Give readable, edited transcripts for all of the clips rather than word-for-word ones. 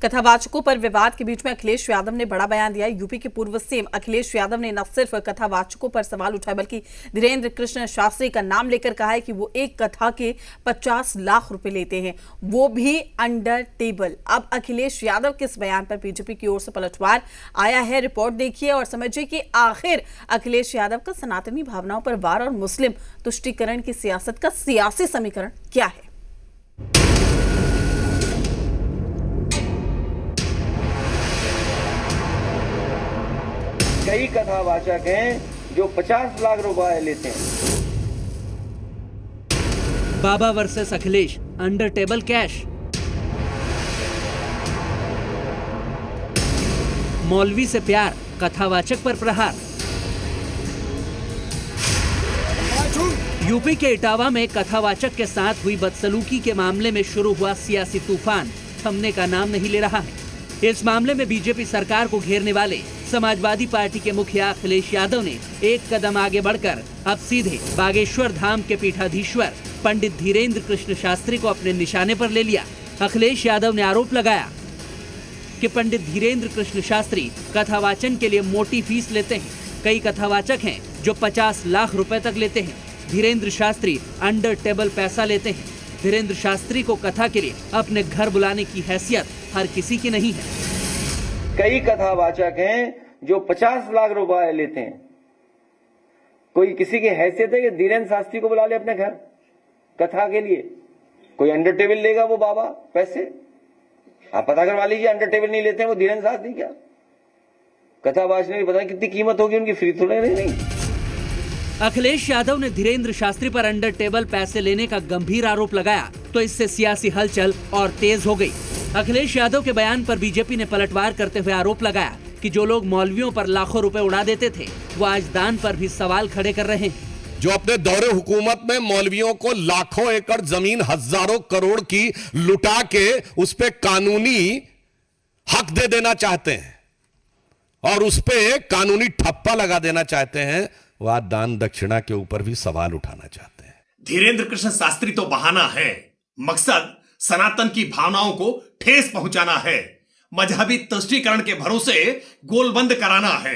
कथावाचकों पर विवाद के बीच में अखिलेश यादव ने बड़ा बयान दिया। यूपी के पूर्व सीएम अखिलेश यादव ने न सिर्फ कथावाचकों पर सवाल उठाए बल्कि धीरेन्द्र कृष्ण शास्त्री का नाम लेकर कहा है कि वो एक कथा के 50 लाख रुपए लेते हैं, वो भी अंडर टेबल। अब अखिलेश यादव के इस बयान पर बीजेपी की ओर से पलटवार आया है। रिपोर्ट देखिए और समझिए कि आखिर अखिलेश यादव का सनातनी भावनाओं पर वार और मुस्लिम तुष्टीकरण की सियासत का सियासी समीकरण क्या है। कई कथावाचक हैं जो 50 लाख रुपए लेते हैं। Baba versus Akhilesh, under table cash. मौलवी से प्यार, कथावाचक पर प्रहार। यूपी के इटावा में कथावाचक के साथ हुई बदसलूकी के मामले में शुरू हुआ सियासी तूफान थमने का नाम नहीं ले रहा है। इस मामले में बीजेपी सरकार को घेरने वाले समाजवादी पार्टी के मुखिया अखिलेश यादव ने एक कदम आगे बढ़कर अब सीधे बागेश्वर धाम के पीठाधीश्वर पंडित धीरेन्द्र कृष्ण शास्त्री को अपने निशाने पर ले लिया। अखिलेश यादव ने आरोप लगाया कि पंडित धीरेन्द्र कृष्ण शास्त्री कथावाचन के लिए मोटी फीस लेते हैं। कई कथावाचक हैं जो 50 लाख रुपए तक लेते हैं। धीरेन्द्र शास्त्री अंडर टेबल पैसा लेते हैं। धीरेन्द्र शास्त्री को कथा के लिए अपने घर बुलाने की हैसियत हर किसी की नहीं है। कई कथावाचक हैं जो 50 लाख रुपए लेते हैं। कोई किसी की हैसियत है कि धीरेन्द्र शास्त्री को बुला ले अपने घर कथा के लिए? कोई अंडर टेबल लेगा वो बाबा पैसे? आप पता करवा लीजिए, अंडर टेबल नहीं लेते हैं वो धीरेन्द्र शास्त्री। क्या कथावाचने की पता नहीं कितनी कीमत होगी उनकी, फ्री थोड़े नहीं। अखिलेश यादव ने धीरेन्द्र शास्त्री पर अंडर टेबल पैसे लेने का गंभीर आरोप लगाया तो इससे सियासी हलचल और तेज हो गई। अखिलेश यादव के बयान पर बीजेपी ने पलटवार करते हुए आरोप लगाया कि जो लोग मौलवियों पर लाखों रुपए उड़ा देते थे वो आज दान पर भी सवाल खड़े कर रहे हैं। जो अपने दौरे हुकूमत में मौलवियों को लाखों एकड़ जमीन, हजारों करोड़ की लुटा के उस पे कानूनी हक दे देना चाहते हैं और उस पे कानूनी ठप्पा लगा देना चाहते हैं, वह दान दक्षिणा के ऊपर भी सवाल उठाना चाहते हैं। धीरेन्द्र कृष्ण शास्त्री तो बहाना है, मकसद सनातन की भावनाओं को ठेस पहुंचाना है, मजहबी तुष्टीकरण के भरोसे गोलबंद कराना है।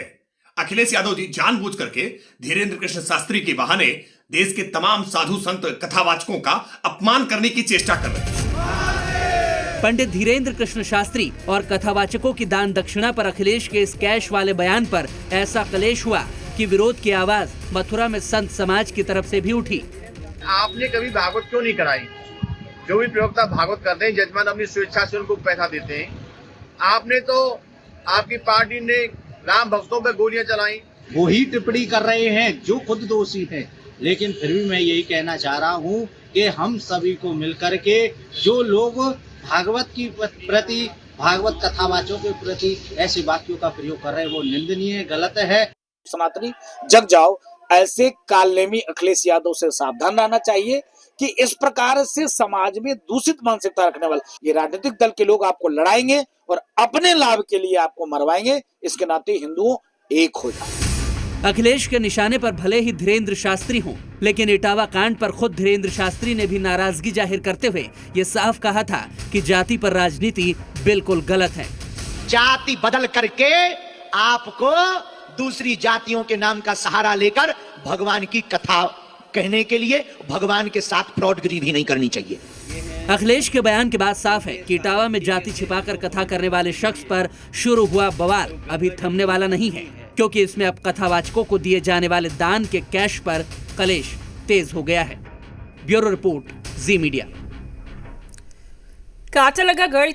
अखिलेश यादव जी जानबूझ करके धीरेन्द्र कृष्ण शास्त्री के बहाने देश के तमाम साधु संत कथावाचकों का अपमान करने की चेष्टा कर रहे हैं। पंडित धीरेन्द्र कृष्ण शास्त्री और कथावाचकों की दान दक्षिणा पर अखिलेश के इस कैश वाले बयान पर ऐसा कलेश हुआ कि विरोध की आवाज मथुरा में संत समाज की तरफ से भी उठी। आपने कभी भागवत क्यों नहीं कराई? जो भी प्रवक्ता भागवत करते हैं जजमान अपनी स्वेच्छा से उनको पैसा देते हैं। आपने तो, आपकी पार्टी ने राम भक्तों पे गोलियां चलाई। वो ही टिप्पणी कर रहे हैं जो खुद दोषी हैं, लेकिन फिर भी मैं यही कहना चाह रहा हूँ कि हम सभी को मिलकर के जो लोग भागवत की प्रति, भागवत कथावाचकों के प्रति ऐसी बातों का प्रयोग कर रहे हैं वो निंदनीय, गलत है। सनातनी जग जाओ, ऐसे कालनेमी अखिलेश यादव से सावधान रहना चाहिए कि इस प्रकार से समाज में दूषित मानसिकता रखने वाले ये राजनीतिक दल के लोग आपको लड़ाएंगे और अपने लाभ के लिए आपको मरवाएंगे। इसके नाते हिंदुओं एक हो जाए। अखिलेश के निशाने पर भले ही धीरेन्द्र शास्त्री हों, लेकिन इटावा कांड पर खुद धीरेन्द्र शास्त्री ने भी नाराजगी जाहिर करते हुए ये साफ कहा था कि जाति पर राजनीति बिल्कुल गलत है। जाति बदल करके आपको दूसरी जातियों के नाम का सहारा लेकर भगवान की कथा कहने के लिए भगवान के साथ फ्रॉडगिरी भी नहीं करनी चाहिए। अखिलेश के बयान के बाद साफ है कि इटावा में जाति छिपाकर कथा करने वाले शख्स पर शुरू हुआ बवाल अभी थमने वाला नहीं है, क्योंकि इसमें अब कथावाचकों को दिए जाने वाले दान के कैश पर कलेश तेज हो गया है। ब्यूरो रिपोर्ट, जी मीडिया। काटा लगा गढ़